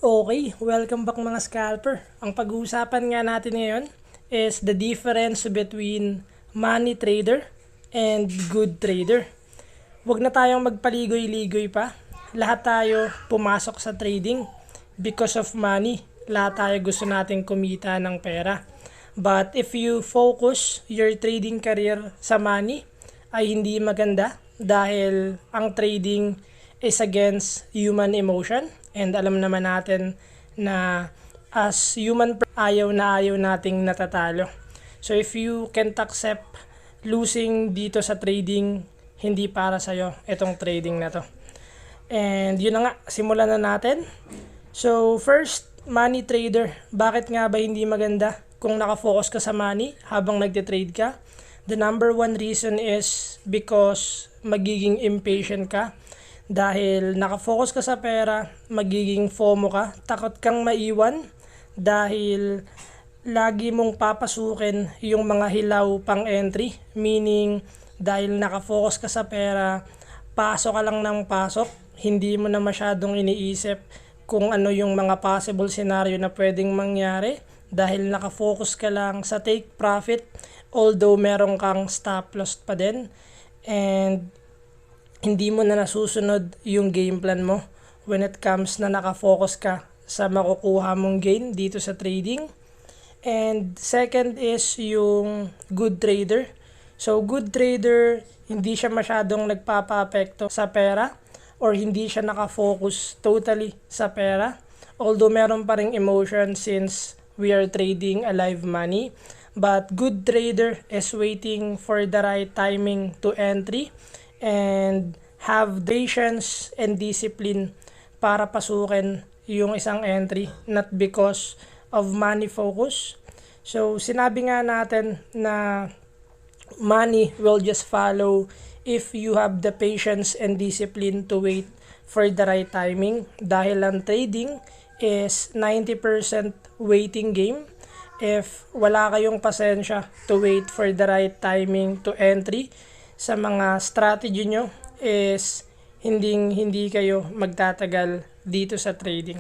Okay, welcome back mga scalper. Ang pag-uusapan nga natin ngayon is the difference between money trader and good trader. Huwag na tayong magpaligoy-ligoy pa. Lahat tayo pumasok sa trading because of money. Lahat tayo gusto nating kumita ng pera. But if you focus your trading career sa money, ay hindi maganda dahil ang trading is against human emotion. And alam naman natin na as human ayaw nating natatalo. So if you can't accept losing dito sa trading, hindi para sa'yo itong trading na to. And yun na nga, simulan na natin. So first, money trader. Bakit nga ba hindi maganda kung nakafocus ka sa money habang nagtitrade ka? The number one reason is because magiging impatient ka. Dahil nakafocus ka sa pera, magiging FOMO ka, takot kang maiwan dahil lagi mong papasukin yung mga hilaw pang entry. Meaning, dahil nakafocus ka sa pera, pasok ka lang ng pasok, hindi mo na masyadong iniisip kung ano yung mga possible scenario na pwedeng mangyari dahil nakafocus ka lang sa take profit, although meron kang stop loss pa din, and hindi mo na nasusunod yung game plan mo when it comes na nakafocus ka sa makukuha mong gain dito sa trading. And second is yung good trader. So good trader, hindi siya masyadong nagpapa-apekto sa pera or hindi siya nakafocus totally sa pera. Although meron pa ring emotion since we are trading a live money. But good trader is waiting for the right timing to entry and have patience and discipline para pasukin yung isang entry, not because of money focus. So sinabi nga natin na money will just follow if you have the patience and discipline to wait for the right timing, dahil ang trading is 90% waiting game. If wala kayong pasensya to wait for the right timing to entry sa mga strategy nyo, is hindi kayo magtatagal dito sa trading.